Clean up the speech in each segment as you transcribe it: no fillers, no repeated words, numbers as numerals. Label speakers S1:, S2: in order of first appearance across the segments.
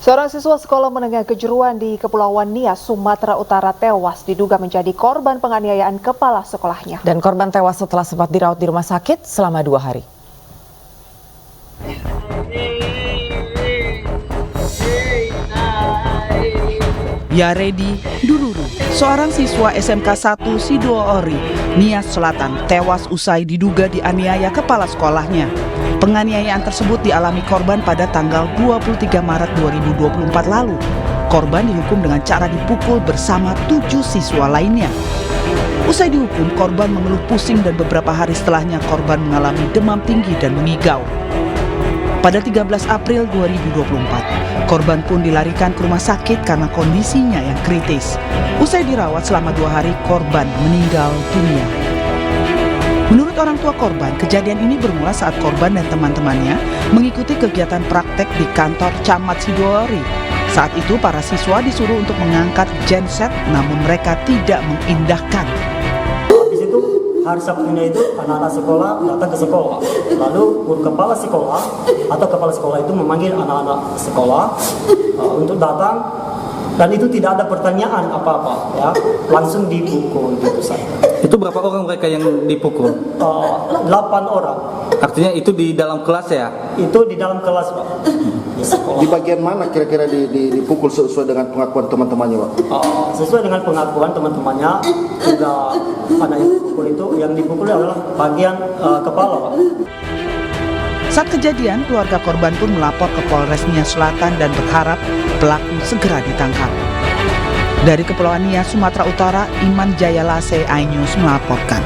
S1: Seorang siswa sekolah menengah kejuruan di Kepulauan Nias, Sumatera Utara tewas diduga menjadi korban penganiayaan kepala sekolahnya.
S2: Dan korban tewas setelah sempat dirawat di rumah sakit selama 2 hari.
S3: Yaredi Duluru, seorang siswa SMK 1 Sidoori, Nias Selatan, tewas usai diduga dianiaya kepala sekolahnya. Penganiayaan tersebut dialami korban pada tanggal 23 Maret 2024 lalu. Korban dihukum dengan cara dipukul bersama 7 siswa lainnya. Usai dihukum, korban mengeluh pusing dan beberapa hari setelahnya korban mengalami demam tinggi dan mengigau. Pada 13 April 2024, korban pun dilarikan ke rumah sakit karena kondisinya yang kritis. Usai dirawat selama 2 hari, korban meninggal dunia. Menurut orang tua korban, kejadian ini bermula saat korban dan teman-temannya mengikuti kegiatan praktek di kantor Camat Sidoori. Saat itu para siswa disuruh untuk mengangkat genset, namun mereka tidak mengindahkan.
S4: Habis itu hari Sabtunya itu anak-anak sekolah datang ke sekolah. Lalu kepala sekolah atau kepala sekolah itu memanggil anak-anak sekolah untuk datang. Dan itu tidak ada pertanyaan apa-apa, ya, langsung dipukul gitu saja.
S5: Itu berapa orang mereka yang dipukul?
S4: 8 orang.
S5: Artinya itu di dalam kelas ya?
S4: Itu di dalam kelas, Pak.
S6: Di bagian mana kira-kira dipukul sesuai dengan pengakuan teman-temannya, Pak?
S4: Sesuai dengan pengakuan teman-temannya, juga anak yang dipukul adalah bagian kepala, Pak.
S3: Saat kejadian, keluarga korban pun melapor ke Polres Nias Selatan dan berharap pelaku segera ditangkap. Dari Kepulauan Nias, Sumatera Utara, Iman Jayalase, iNews melaporkan.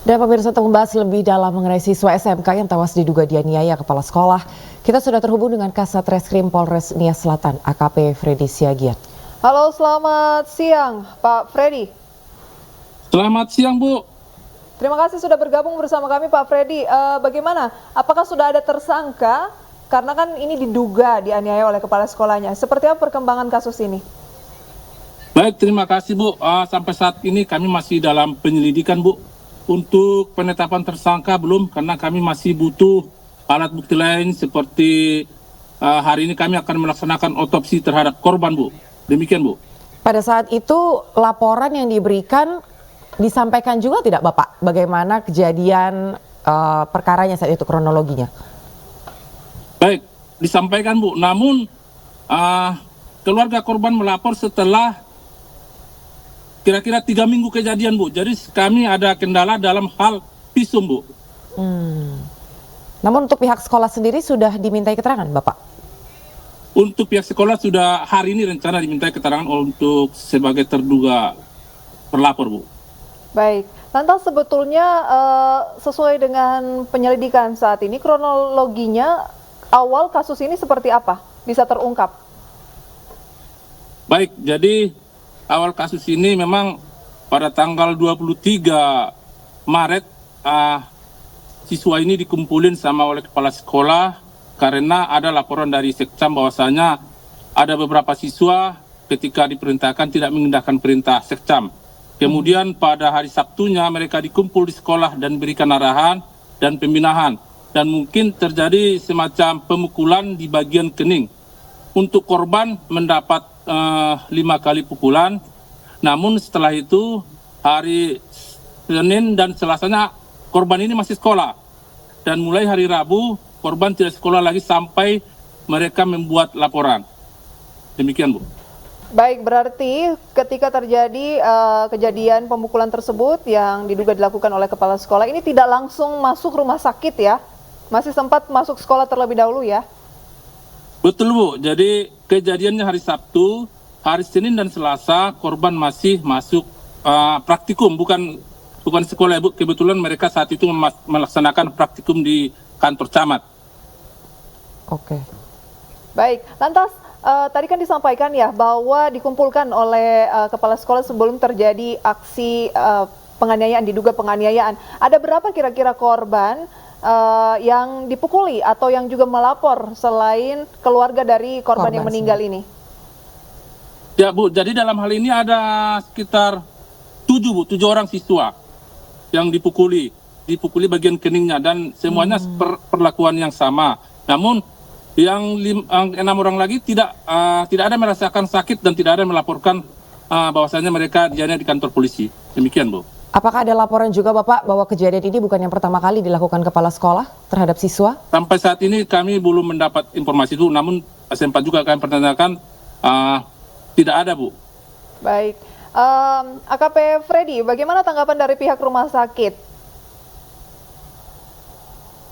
S2: Dan pemirsa, untuk membahas lebih dalam mengenai siswa SMK yang tewas diduga dianiaya kepala sekolah, kita sudah terhubung dengan Kasat Reskrim Polres Nias Selatan, AKP Freddy Siagian.
S1: Halo, selamat siang Pak Freddy.
S7: Selamat siang, Bu.
S1: Terima kasih sudah bergabung bersama kami Pak Freddy. Bagaimana? Apakah sudah ada tersangka? Karena kan ini diduga dianiaya oleh kepala sekolahnya. Seperti apa perkembangan kasus ini?
S7: Baik, terima kasih, Bu. Sampai saat ini kami masih dalam penyelidikan, Bu. Untuk penetapan tersangka belum, karena kami masih butuh alat bukti lain seperti hari ini kami akan melaksanakan otopsi terhadap korban, Bu. Demikian, Bu.
S2: Pada saat itu laporan yang diberikan disampaikan juga tidak Bapak? Bagaimana kejadian perkaranya saat itu, kronologinya?
S7: Baik, disampaikan, Bu. Namun keluarga korban melapor setelah kira-kira 3 minggu kejadian, Bu. Jadi kami ada kendala dalam hal visum, Bu.
S2: Namun untuk pihak sekolah sendiri sudah dimintai keterangan, Bapak?
S7: Untuk pihak sekolah sudah hari ini rencana dimintai keterangan untuk sebagai terduga terlapor, Bu.
S1: Baik, lantas sebetulnya sesuai dengan penyelidikan saat ini, kronologinya awal kasus ini seperti apa? Bisa terungkap?
S7: Baik, jadi awal kasus ini memang pada tanggal 23 Maret siswa ini dikumpulin sama oleh kepala sekolah karena ada laporan dari Sekcam bahwasanya ada beberapa siswa ketika diperintahkan tidak mengindahkan perintah Sekcam. Kemudian pada hari Sabtunya mereka dikumpul di sekolah dan berikan arahan dan pembinaan. Dan mungkin terjadi semacam pemukulan di bagian kening. Untuk korban mendapat 5 kali pukulan. Namun setelah itu hari Senin dan Selasanya korban ini masih sekolah. Dan mulai hari Rabu korban tidak sekolah lagi sampai mereka membuat laporan. Demikian, Bu.
S1: Baik, berarti ketika terjadi kejadian pemukulan tersebut yang diduga dilakukan oleh kepala sekolah, ini tidak langsung masuk rumah sakit ya? Masih sempat masuk sekolah terlebih dahulu ya?
S7: Betul, Bu. Jadi kejadiannya hari Sabtu, hari Senin dan Selasa korban masih masuk praktikum, bukan sekolah, Bu. Kebetulan mereka saat itu melaksanakan praktikum di kantor camat.
S2: Oke.
S1: Baik, lantas tadi kan disampaikan ya bahwa dikumpulkan oleh kepala sekolah sebelum terjadi aksi penganiayaan, diduga penganiayaan. Ada berapa kira-kira korban yang dipukuli atau yang juga melapor selain keluarga dari korban yang meninggal ini?
S7: Ya, Bu, jadi dalam hal ini ada sekitar 7 orang siswa yang dipukuli bagian keningnya dan semuanya perlakuan yang sama. Namun yang 6 orang lagi tidak ada merasakan sakit dan tidak ada melaporkan bahwasanya mereka dianiaya di kantor polisi. Demikian, Bu.
S2: Apakah ada laporan juga Bapak bahwa kejadian ini bukan yang pertama kali dilakukan kepala sekolah terhadap siswa?
S7: Sampai saat ini kami belum mendapat informasi itu, namun sempat juga kami pertanyakan, tidak ada, Bu.
S1: Baik, AKP Freddy, bagaimana tanggapan dari pihak rumah sakit?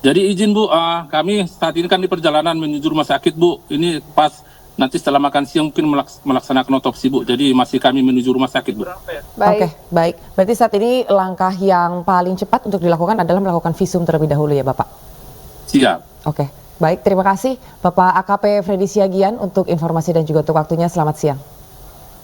S7: Jadi izin, Bu, kami saat ini kan di perjalanan menuju rumah sakit, Bu. Ini pas nanti setelah makan siang mungkin melaksanakan otopsi, Bu. Jadi masih kami menuju rumah sakit, Bu.
S1: Baik.
S2: Oke, baik. Berarti saat ini langkah yang paling cepat untuk dilakukan adalah melakukan visum terlebih dahulu ya Bapak?
S7: Siap.
S2: Oke, baik. Terima kasih Bapak AKP Freddy Siagian untuk informasi dan juga untuk waktunya. Selamat siang.